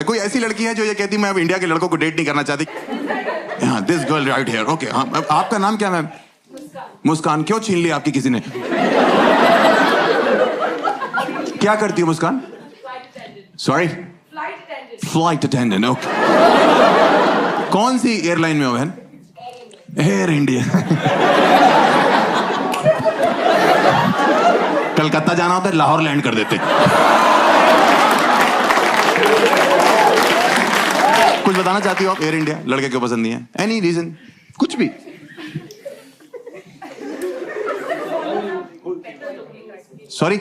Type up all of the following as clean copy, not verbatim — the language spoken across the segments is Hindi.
कोई ऐसी लड़की है जो ये कहती मैं अब इंडिया के लड़कों को डेट नहीं करना चाहती? हाँ, this girl right here. Okay, हाँ, आपका नाम क्या मैम? मुस्कान। क्यों छीन ली आपकी किसी ने? क्या करती हो Muskan? Sorry, flight attendant. Okay, कौन सी एयरलाइन में हो बहन? Air India. कलकत्ता जाना होता है, लाहौर लैंड कर देते। कुछ बताना चाहती हो आप? एयर इंडिया लड़के क्यों पसंद नहीं है? Any reason? कुछ भी? Sorry,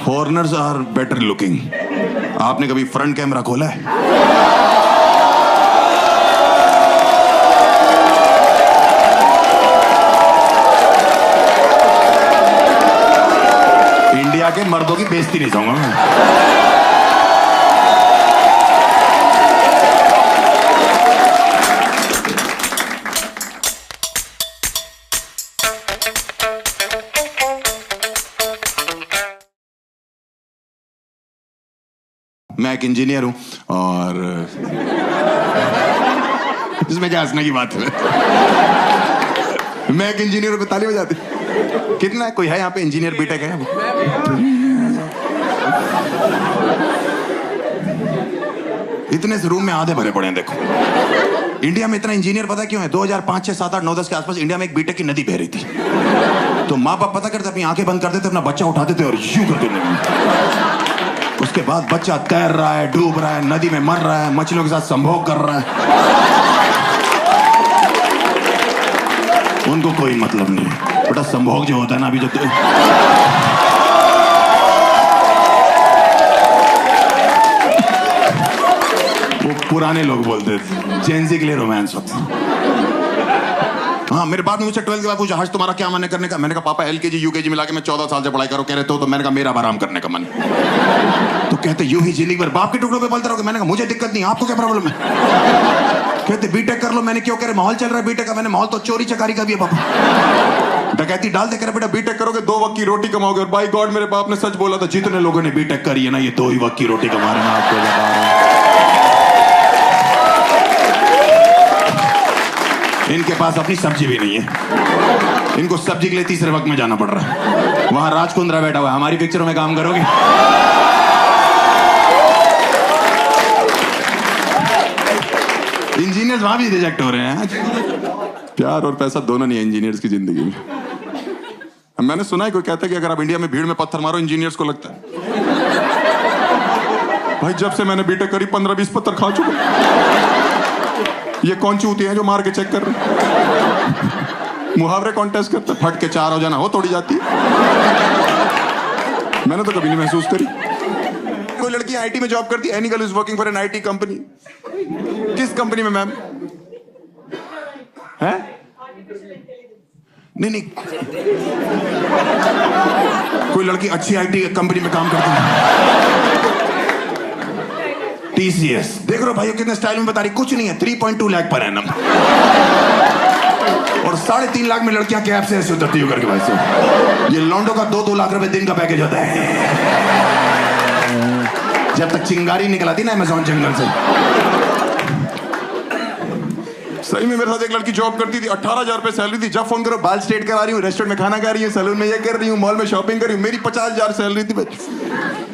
foreigners are better looking. आपने कभी फ्रंट कैमरा खोला है? इंडिया के मर्दों की बेइज्जती नहीं चाहूंगा मैं। मैं एक इंजीनियर हूं और इसमें क्या हंसने की बात है? मैं एक इंजीनियर हूं, ताली बजाते। कितना है? कोई है यहाँ पे इंजीनियर बीटेक है? इतने से रूम में आधे भरे पड़े हैं। देखो, इंडिया में इतना इंजीनियर पता क्यों है? 2005, 6, 7, 8, 9, 10 के आसपास इंडिया में एक बीटेक की नदी बह रही थी। तो माँ बाप पता करते, अपनी आंखें बंद कर देते, अपना बच्चा उठाते थे और यूं करते थे। उसके बाद बच्चा तैर रहा है, डूब रहा है, नदी में मर रहा है, मछलियों के साथ संभोग कर रहा है। उनको कोई मतलब नहीं है। बेटा संभोग जो होता है ना, अभी जो वो पुराने लोग बोलते थे, जेंजी के लिए रोमांस होता। हाँ, मेरे बाप ने मुझसे 12th के बाद पूछा, हर्ष तुम्हारा क्या मन है करने का? मैंने कहा पापा LKG UKG मिला के मैं 14 साल से पढ़ाई करो। कह रहे तो मैंने कहा मेरा आराम करने का मन। तो कहते यूं ही जिंदगी भर बाप के टुकड़ों पे बोलते रहोगे? मैंने कहा मुझे दिक्कत नहीं, आपको क्या प्रॉब्लम है? कहते बीटेक कर लो। मैंने क्यों? कह रहे माहौल चल रहा है बीटेक का। मैंने माहौल तो चोरी चकारी का भी है पापा। डकैती डाल दे। कह रहे बेटा बीटेक करोगे 2 वक्त की रोटी कमाओगे। और बाई गॉड मेरे बाप ने सच बोला था, जितने लोगों ने बीटेक करी है ना, ये 2 ही वक्त की रोटी कमा रहे हैं। आपको बता रहा हूं, इनके पास अपनी सब्जी भी नहीं है। इनको सब्जी के लिए तीसरे वक्त में जाना पड़ रहा है। वहां राजकुंद्रा बैठा हुआ है, हमारी पिक्चरों में काम करोगे? इंजीनियर्स वहां भी रिजेक्ट हो रहे हैं। प्यार और पैसा दोनों नहीं है इंजीनियर्स की जिंदगी में। मैंने सुना है कोई कहता है कि अगर आप इंडिया में भीड़ में पत्थर मारो, इंजीनियर्स को लगता है। भाई जब से मैंने बीटेक करी 15-20 पत्थर खा चुका। ये कौन चूती है जो मार के चेक कर रहे? मुहावरे कॉन्टेस्ट करते, फट के 4 हो जाना हो तोड़ी जाती। मैंने तो कभी नहीं महसूस करी। कोई लड़की आईटी में जॉब करती है। Any girl is working for an IT company. किस कंपनी में मैम? है? नहीं, कोई लड़की अच्छी आईटी कंपनी में काम करती है। TCS। देख रहे हो भाइयों कितने स्टाइल में बता रही? कुछ नहीं है, 3.2 लाख पर एनम। और 3.5 लाख में लड़कियां कैब से ऐसे उतरती हो करके भाई से। ये लॉन्डो का 2-2 लाख रुपए दिन का पैकेज होता है। जब तक चिंगारी निकल आती ना अमेज़न जंगल से। सही में मेरे साथ एक लड़की जॉब करती थी, 18,000 रुपए सैलरी थी। जब फोन करो बाल स्ट्रेट करा रही हूँ, रेस्टोरेंट में खाना खा रही हूँ, सैलून में ये कर रही हूँ, मॉल में शॉपिंग कर रही हूँ। मेरी 50,000 सैलरी थी।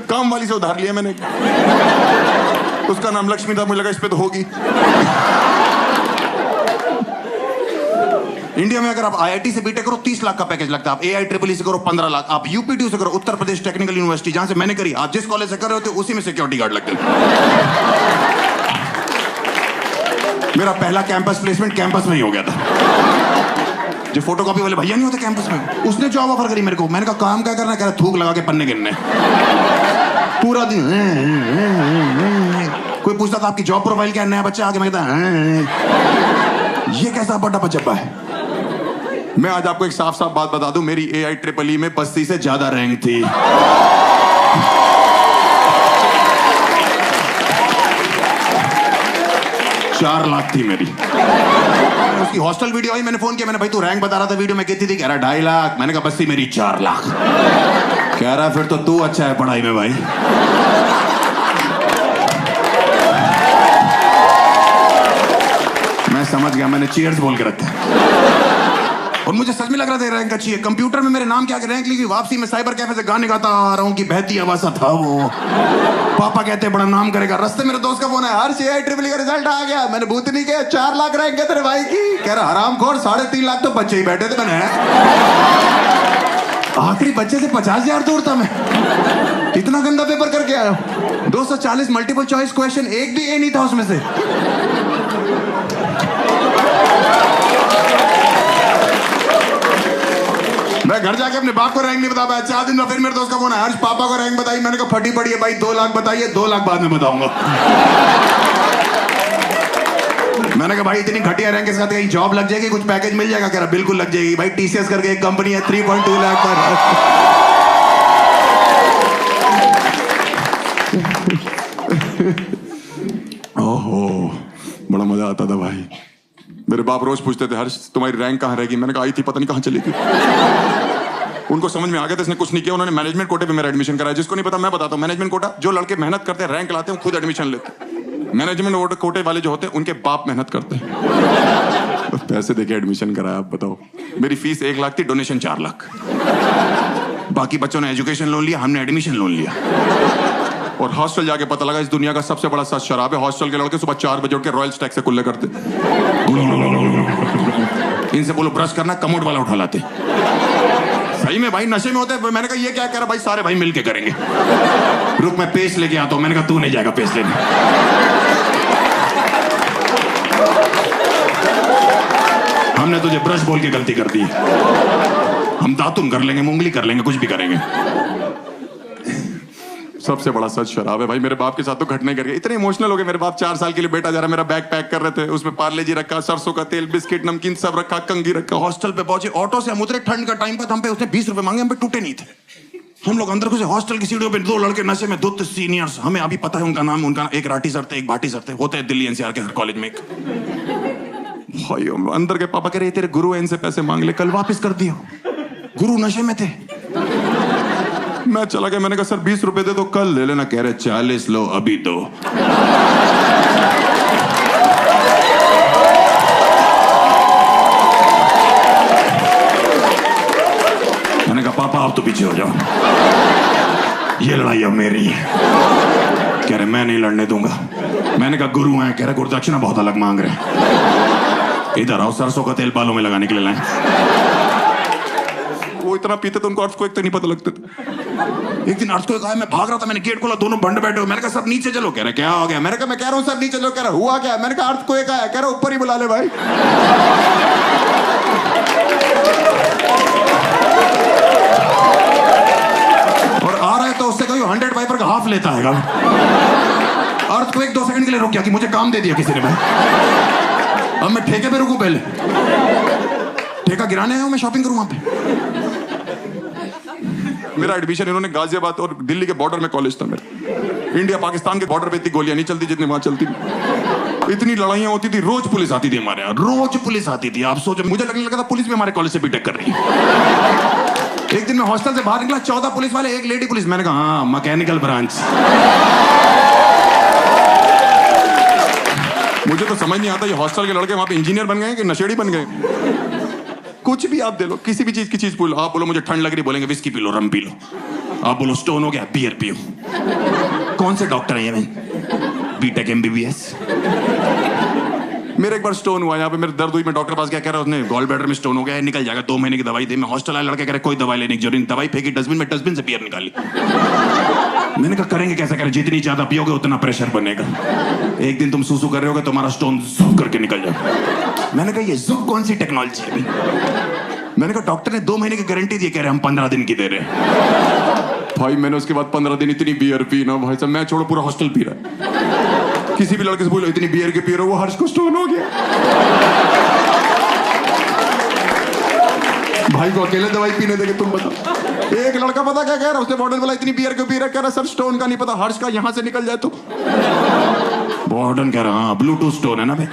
काम वाली से उधार लिया मैंने। उसका नाम लक्ष्मी था, मुझे लगा इस पे तो होगी। इंडिया में अगर आप IIT से बीटेक करो 30 लाख का पैकेज लगता है। आप AIEEE से करो 15 लाख। आप UPTU से करो, उत्तर प्रदेश टेक्निकल यूनिवर्सिटी, जहां से मैंने करी, आप जिस कॉलेज से कर रहे होते उसी में सिक्योरिटी गार्ड लगते। मेरा पहला कैंपस प्लेसमेंट कैंपस में ही हो गया था। जो फोटोकॉपी वाले भैया नहीं होते कैंपस में, उसने जॉब ऑफर करी मेरे को। मैंने कहा काम क्या करना? कह रहा थूक लगा के पन्ने गिनने। पूरा दिन कोई पूछता था आपकी जॉब प्रोफाइल क्या है? नया बच्चा आके मैं कहता ये कैसा बड़ा बचप्पा है। मैं आज आपको एक साफ साफ बात बता दूं, मेरी AIEEE में 80 से ज्यादा रैंक थी। 4 लाख थी मेरी। उसकी हॉस्टल वीडियो आई, मैंने फोन किया, मैंने भाई तू रैंक बता रहा था वीडियो में कितनी थी? कह रहा 2.5 लाख। मैंने कहा बस थी मेरी 4 लाख। कह रहा फिर तो तू अच्छा है पढ़ाई में भाई। गया, मैंने चीयर्स बोल के रखा। और मुझे सच में लग रहा था रैंक अच्छी है। कंप्यूटर में मेरे नाम क्या रैंक लिखी, वापसी में साइबर कैफे से गाने गाता आ रहा हूँ कि बहती आवाज़ था वो। पापा कहते बड़ा नाम करेगा। रास्ते मेरे दोस्त का फोन है, हर CI ट्रिपल का रिजल्ट आ गया। मैंने भूतनी के 4 लाख रैंक है तेरे भाई की। कह रहा हरामखोर, 3.5 लाख तो बच्चे ही बैठे थे। मैंने आखिरी बच्चे से 50,000 दूर था मैं। इतना गंदा पेपर करके आया। 240 मल्टीपल चॉइस क्वेश्चन, एक भी ए नहीं था उसमें से। मैं घर जाके अपने बाप को रैंक नहीं बता पाया। 4 दिन में फिर मेरे दोस्त का फोन है, हर्ष पापा को रैंक बताई। मैंने कहा फटी पड़ी है भाई, 2 लाख बताइए, 2 लाख बाद में बताऊंगा। मैंने कहा भाई इतनी घटिया रैंक के साथ कहीं जॉब लग जाएगी, कुछ पैकेज मिल जाएगा? कह रहा बिल्कुल लग जाएगी भाई, TCS करके एक कंपनी है, 3.2 लाख पर। ओहो, बड़ा मजा आता था भाई। मेरे बाप रोज पूछते थे, हर्ष तुम्हारी रैंक कहाँ रहेगी? मैंने कहा आई थी, पता नहीं कहाँ चली गई। उनको समझ में आ गया था इसने कुछ नहीं किया। उन्होंने मैनेजमेंट कोटे पे मेरा एडमिशन कराया। जिसको नहीं पता मैं बताता हूँ, मैनेजमेंट कोटा जो लड़के मेहनत करते हैं, रैंक लाते हैं, खुद एडमिशन लेते हैं। मैनेजमेंट कोटे वाले जो होते हैं उनके बाप मेहनत करते हैं, पैसे देके एडमिशन कराया। आप बताओ, मेरी फीस 1 लाख थी, डोनेशन 4 लाख। बाकी बच्चों ने एजुकेशन लोन लिया, हमने एडमिशन लोन लिया। और हॉस्टल जाके पता लगा इस दुनिया का सबसे बड़ा सच शराब है। हॉस्टल के लड़के सुबह 4 बजे उठ के रॉयल स्टैग से कुल्ले करते। इनसे बोलो ब्रश करना, कमोड वाला उठा लाते। सही में भाई नशे में होते। मैंने कहा ये क्या कह रहा भाई, सारे भाई मिलके करेंगे। रुक मैं पेस्ट लेके आता हूं। मैंने कहा तू नहीं जाएगा पेस्ट लेने। हमने तुझे ब्रश बोल के गलती कर दी। हम दातुन कर लेंगे, मुंगली कर लेंगे, कुछ भी करेंगे। सबसे बड़ा सच शराब है भाई। मेरे बाप के साथ तो घटने कर गए। इतने इमोशनल हो गए मेरे बाप। 4 साल के लिए बेटा जा रहा, मेरा बैग पैक कर रहे थे, उसमें पार्ले जी रखा, सरसों का तेल, बिस्किट, नमकीन सब रखा, कंगी रखा। हॉस्टल पे पहुंचे, ऑटो से हम उतरे, ठंड का टाइम पर हम पे उसने 20 रुपए मांगे, हम पे टूटे नहीं थे। हम लोग अंदर घुसे, हॉस्टल की सीढ़ियों पे 2 लड़के नशे में, 2 सीनियर्स, हमें अभी पता है उनका नाम। उनका एक राठी सर थे, एक भाटी सर थे, होते हैं दिल्ली NCR के हर कॉलेज में एक। भाई अंदर के पापा कह रहे तेरे गुरु इनसे पैसे मांग ले, कल वापस कर दियो। गुरु नशे में थे। मैं चला गया, मैंने कहा सर 20 रुपए दे दो, कल ले लेना। कह रहे 40 लो, अभी दो। मैंने कहा पापा आप तो पीछे हो जाओ, ये लड़ाई अब मेरी है। कह रहे मैं नहीं लड़ने दूंगा। मैंने कहा गुरु हैं। कह रहे गुरुदक्षिणा बहुत अलग मांग रहे। इधर आओ, सरसों का तेल बालों में लगाने के लिए लाए। वो इतना पीते तो उनको अर्थक्वेक तक नहीं पता लगता था। एक दिन अर्थक्वेक आया, मैं भाग रहा था, मैंने गेट खोला, दोनों बंद बैठे हो। मैंने कहा सब नीचे चलो। कह रहे क्या हो गया? मैंने कहा मैं कह रहा हूँ सब नीचे चलो। कह रहा हुआ क्या? मैंने कहा अर्थक्वेक आया। कह रहा ऊपर ही बुला ले भाई। और आ रहा है तो उससे कहीं 100 वाइपर का हाफ लेता है। अर्थक्वेक 2 सेकंड के लिए रुक गया कि मुझे काम दे दिया किसी ने। मैं अब मैं ठेके पे रुकूं? पहले ठेका गिराने आया हूं, मैं शॉपिंग करूं वहां पे। मेरा एडमिशन इन्होंने गाजियाबाद और दिल्ली के बॉर्डर में कॉलेज था मेरा। इंडिया पाकिस्तान के बॉर्डर पे इतनी गोलियां नहीं चलती जितनी वहां चलती थी। इतनी लड़ाइयां होती थी, रोज पुलिस आती थी हमारे यहाँ, रोज पुलिस आती थी। आप सोचो, मुझे लगने लगा था पुलिस भी हमारे कॉलेज से बीटेक कर रही है। एक दिन मैं हॉस्टल से बाहर निकला, 14 पुलिस वाले, 1 लेडी पुलिस। मैंने कहा हाँ मैकेनिकल ब्रांच। मुझे तो समझ नहीं आता ये हॉस्टल के लड़के वहां पे इंजीनियर बन गए कि नशेड़ी बन गए। कुछ भी आप दे लो, किसी भी चीज की चीज बोलो। आप बोलो मुझे ठंड लग रही, बोलेंगे विस्की पी लो, रम पी लो। आप बोलो स्टोन हो गया, बियर पियो। कौन से डॉक्टर है ये? मैं बीटेक MBBS। मेरे एक बार स्टोन हुआ यहाँ पे, मेरे दर्द हुई, मैं डॉक्टर पास गया, कह रहा उसने गॉल ब्लैडर में स्टोन हो गया है, निकल जाएगा, 2 महीने की दवाई दे। मैं हॉस्टल आया, लड़के कह रहे कोई दवाई लेने की जरूरत नहीं। दवाई फेंकी डस्टबिन में, डस्टबिन से बियर निकाली। मैंने कहा करेंगे कैसे? करें जितनी ज्यादा पियोगे उतना प्रेशर बनेगा। एक दिन तुम सूसू कर रहे होगे, तुम्हारा स्टोन जुब करके निकल जाएगा। मैंने कहा ये जुब कौन सी टेक्नोलॉजी है? मैंने कहा डॉक्टर ने 2 महीने की गारंटी दी, कह रहे हम 15 दिन की दे रहे हैं। भाई मैंने उसके बाद 15 दिन इतनी बियर पी ना भाई साहब, मैं छोड़ो पूरा हॉस्टल पी रहा है। किसी भी लड़के से बोलो इतनी बियर के पी रहे हो, वो हर्ष को स्टोन हो गया। भाई को अकेले दवाई पीने देंगे तुम बताओ। एक लड़का पता क्या कह रहा, उसने वार्डन बोला इतनी बियर क्यों पी रहा? कह रहा सर स्टोन का नहीं पता, हर्ष का यहां से निकल जाए तो। वार्डन कह रहा हाँ ब्लूटूथ स्टोन है ना भाई,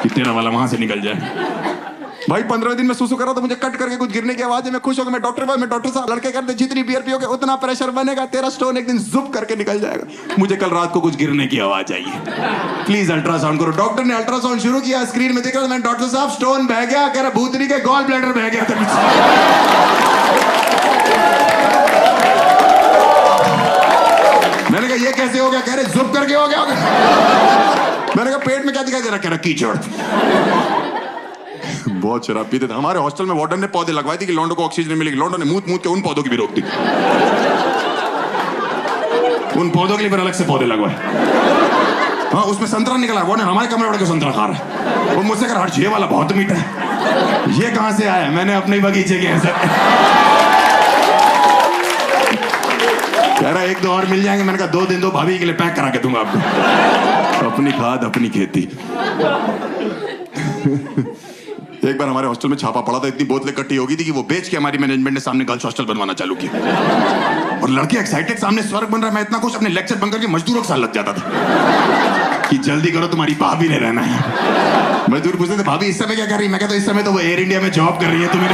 कि तेरा वाला वहां से निकल जाए। भाई 15 दिन में सुसु करा तो मुझे कट करके कुछ गिरने की आवाज है, मैं खुश हो गया, मैं डॉक्टर साहब लड़के कहते जितनी बियर पियोगे उतना प्रेशर बनेगा, तेरा स्टोन एक दिन जुप करके निकल जाएगा। मुझे कल रात को कुछ गिरने की आवाज आई है, प्लीज अल्ट्रासाउंड करो। डॉक्टर ने अल्ट्रासाउंड शुरू किया, स्क्रीन में दिख रहा, मैं डॉक्टर साहब स्टोन बह गया, कह रहा भूतनी के गॉल ब्लैडर बह गया था। मैंने कहा ये कैसे हो गया, कह रहे जुप करके हो गया। मैंने कहा पेट में क्या दिखाई दे रहा, कह रहा कीचड़। बहुत शराब पीते थे। हमारे हॉस्टल में वार्डन ने पौधे लगवाए थे कि लौंडों को ऑक्सीजन मिलेगी, लौंडों ने मूत के उन पौधों की भी रोक दी। उन पौधों के लिए फिर अलग से पौधे लगवाए। हाँ, उसमें संतरा निकला, वो हमारे कमरे वाले को संतरा खा रहा है। वो मुझसे कह रहा ये वाला बहुत मीठा है, ये कहां से आया? मैंने अपने बगीचे के ऐसा। कह रहा एक दो और मिल जाएंगे। मैंने कहा 2 दिन दो, भाभी के लिए पैक करा के दूंगा आपको। अपनी खाद अपनी खेती। एक बार हमारे हॉस्टल में छापा पड़ा था, इतनी बोतलें इकट्ठी हो गई थी कि वो बेच के हमारी मैनेजमेंट ने सामने गर्ल्स हॉस्टल बनवाना चालू किया। और लड़के एक्साइटेड, सामने स्वर्ग बन रहा है। मैं इतना कुछ अपने लेक्चर बंद करके मजदूरों के साथ लग जाता था कि जल्दी करो, तुम्हारी भाभी ने रहना है। मजदूर पूछते थे भाभी इस समय क्या कर रही है? मैं कहता इस समय तो वो एयर इंडिया में जॉब कर रही है। तुम्हें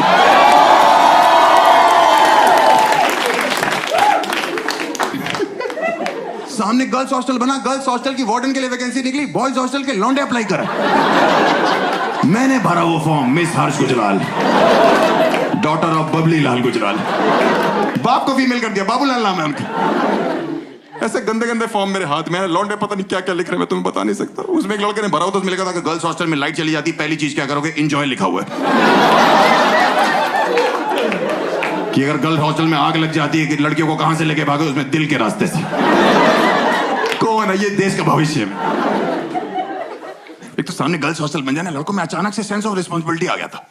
सामने गर्ल्स हॉस्टल बना, गर्ल्स हॉस्टल की वार्डन के लिए वैकेंसी निकली, बॉयज हॉस्टल के लौंडे अप्लाई करा। मैंने भरा वो form, miss Harsh Gujral, daughter of Babli Lal Gujral. बाप को फीमेल कर दिया, बाबूलाल नाम है उनका। ऐसे गंदे गंदे फॉर्म मेरे हाथ में है, लौंडे पता नहीं क्या क्या लिख रहे हैं, मैं तुम्हें बता नहीं सकता। उसमें एक लड़के ने भरा हो तो उसमें लिखा था कि गर्ल्स हॉस्टल में लाइट चली जाती, पहली चीज क्या करोगे? एंजॉय लिखा हुआ है कि अगर गर्ल्स हॉस्टल में आग लग जाती है कि लड़कियों को कहां से लेके भागे? उसमें दिल के रास्ते से। कौन है ये देश का भविष्य में? एक तो सामने गर्ल्स हॉस्टल बन जाने, लड़कों में अचानक से सेंस ऑफ रिस्पांसिबिलिटी आ गया था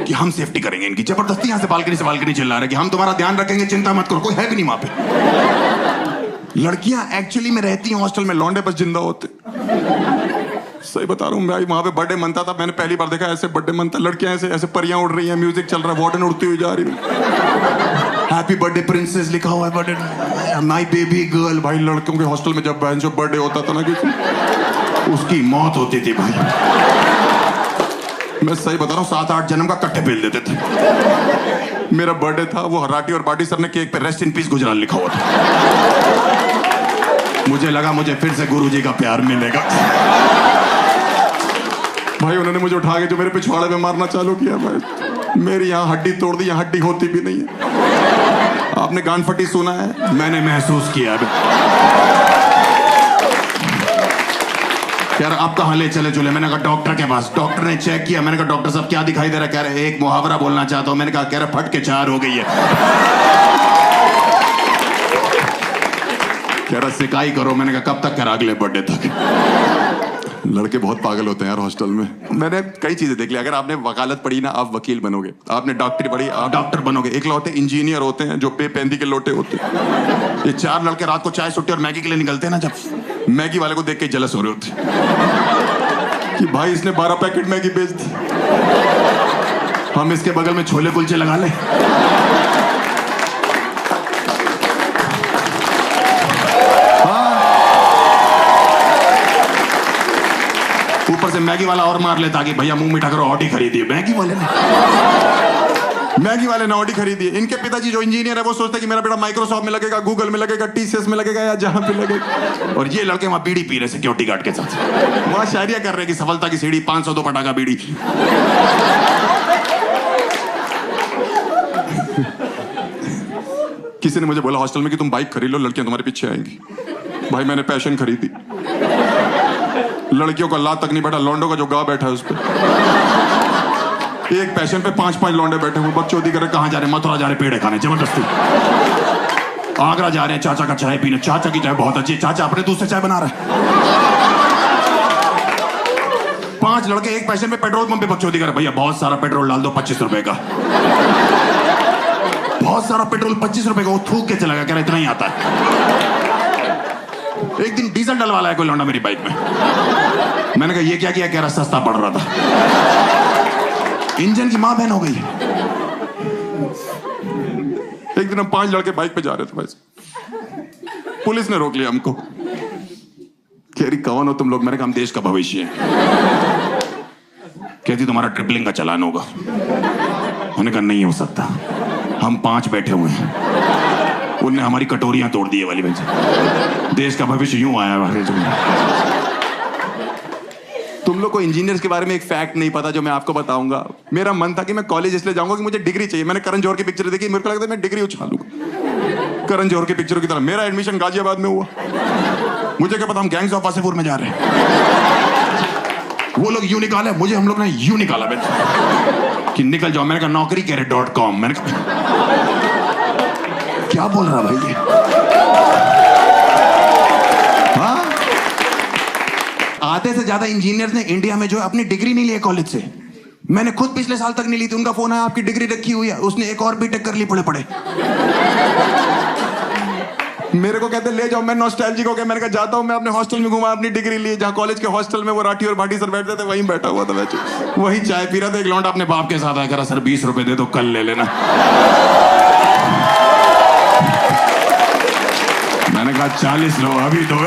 कि हम सेफ्टी करेंगे इनकी। जबरदस्ती यहां से बालकनी चिल्ला रहे कि हम तुम्हारा ध्यान रखेंगे, चिंता मत करो, कोई है भी नहीं वहां पे। लड़कियां एक्चुअली में रहती हैं हॉस्टल में, लौंडे बस जिंदा होते। सही बता रहा हूँ भाई, वहां पे बर्थडे मनता था, मैंने पहली बार देखा ऐसे बर्थडे मनता। लड़कियां ऐसे ऐसे परियां उड़ रही हैं, म्यूजिक चल रहा है, वार्डन उड़ती हुई जा रही है, हैप्पी बर्थडे प्रिंसेस लिखा हुआ है, बर्थडे माय बेबी गर्ल। भाई लड़कों के हॉस्टल में जब जो बर्थडे होता था ना किसी, उसकी मौत होती थी भाई। मैं सही बता रहा हूँ, 7-8 जन्म का कट्टे पेल देते थे। मेरा बर्थडे था, वो हराटी और बाटी सर ने केक पे रेस्ट इन पीस गुजराल लिखा हुआ था। मुझे लगा मुझे फिर से गुरुजी का प्यार मिलेगा। भाई उन्होंने मुझे उठा के जो मेरे पिछवाड़े में मारना चालू किया भाई, मेरी यहाँ हड्डी तोड़ दी, यहाँ हड्डी होती भी नहीं है। आपने गान फटी सुना है? मैंने महसूस किया। यार आप कहाँ ले चले चले? मैंने कहा डॉक्टर के पास। डॉक्टर ने चेक किया, मैंने कहा डॉक्टर साहब क्या दिखाई दे रहा है? कह रहे एक मुहावरा बोलना चाहता हूं। मैंने कहा कह रहे फट के 4 हो गई है। कह रहा सिकाई करो। मैंने कहा कब तक? करा अगले बर्थडे तक। लड़के बहुत पागल होते हैं यार हॉस्टल में। मैंने कई चीजें देख ली। अगर आपने वकालत पढ़ी ना, आप वकील बनोगे। आपने डॉक्टरी पढ़ी, आप डॉक्टर बनोगे। एक लौटे इंजीनियर होते हैं जो पेंदी के लोटे होते हैं। ये 4 लड़के रात को चाय सुट्टी और मैगी के लिए निकलते हैं ना, जब मैगी वाले को देख के जलस हो रहे होते कि भाई इसने 12 पैकेट मैगी बेच दी, हम इसके बगल में छोले कुलचे लगा ले। ऊपर से मैगी वाला और मार लेता कि भैया मुंह मीठा करो, ऑडी खरीदी। मैगी वाले ने ऑडी खरीदी। इनके पिताजी जो इंजीनियर है वो सोचते हैं कि मेरा बेटा माइक्रोसॉफ्ट में लगेगा, गूगल में लगेगा, टीसीएस में लगेगा या जहां पे लगेगा। और ये लड़के वहां बीड़ी पी रहे सिक्योरिटी गार्ड के साथ, वहां शायरिया कर रहे कि सफलता की सीढ़ी 502 पटाखा बीड़ी। किसी ने मुझे बोला हॉस्टल में कि तुम बाइक खरीद लो, लड़कियां तुम्हारे पीछे आएंगी। भाई मैंने पैशन खरीदी। लड़कियों का ला तक नहीं बैठा, लौंडों का जो गा बैठा है उस पर। एक पैशन पे 5-5 लौंडे बैठे हुए, बच्चों दी कर कहां जा रहे? मथुरा जा रहे पेड़े खाने जबरदस्ती। आगरा जा रहे हैं चाचा का चाय पीने, चाचा की चाय बहुत अच्छी, चाचा अपने दूध से चाय बना रहे हैं। 5 लड़के एक पैशन पे पेट्रोल पंप पे बकचोदी कर, भैया बहुत सारा पेट्रोल डाल दो 25 रुपए का। बहुत सारा पेट्रोल 25 रुपए का। वो थूक के चला गया, कह रहा इतना ही आता है। एक दिन डीजल डलवा लाया कोई लौंडा मेरी बाइक में। मैंने कहा ये क्या किया? कह रहा सस्ता पड़ रहा था। इंजन की मां बहन हो गई। एक दिन हम 5 लड़के बाइक पे जा रहे थे भाई, पुलिस ने रोक लिया हमको। कह रही कौन हो तुम लोग? मैंने कहा हम देश का भविष्य है। कहती थी तुम्हारा ट्रिपलिंग का चालान होगा। उन्होंने कहा नहीं हो सकता, हम 5 बैठे हुए हैं। उनने हमारी कटोरियां तोड़ दी वाली वजह। देश का भविष्य यूं आया है। तुम लोग को इंजीनियर्स के बारे में एक फैक्ट नहीं पता जो मैं आपको बताऊंगा। मेरा मन था कि मैं कॉलेज इसलिए जाऊंगा कि मुझे डिग्री चाहिए। मैंने करण जौहर की पिक्चर देखी, मेरे को लगता है मैं डिग्री उछालूंगा करण जौहर की पिक्चरों की तरह। मेरा एडमिशन गाजियाबाद में हुआ। मुझे क्या पता हम गैंग्स ऑफ वासेपुर में जा रहे हैं। वो लोग यूं निकाले, मुझे हम लोग ने यूं निकाला कि निकल जाओ। मैंने कहा नौकरी कैरेट.com। मैंने कहा क्या बोल रहा भाई ये? हाँ? आधे से ज्यादा इंजीनियर्स ने इंडिया में जो है अपनी डिग्री नहीं ली कॉलेज से। मैंने खुद पिछले साल तक नहीं ली थी। उनका फोन आया आपकी डिग्री रखी हुई है। उसने एक और बीटेक कर ली पड़े। मेरे को कहते ले जाओ। मैं नॉस्टैल्जिक हो गया। मैंने कहा जाता हूं। मैं अपने हॉस्टल में घुमा, अपनी डिग्री ली। जहां कॉलेज के हॉस्टल में वो राठी और भाटी सर बैठते थे, वहीं बैठा हुआ था मैं। वहीं चाय पी रहा था। एक लौंडा अपने बाप के साथ आया, करा सर 20 रुपए दे दो, कल ले लेना। मैंने कहा 40 लो, अभी दो।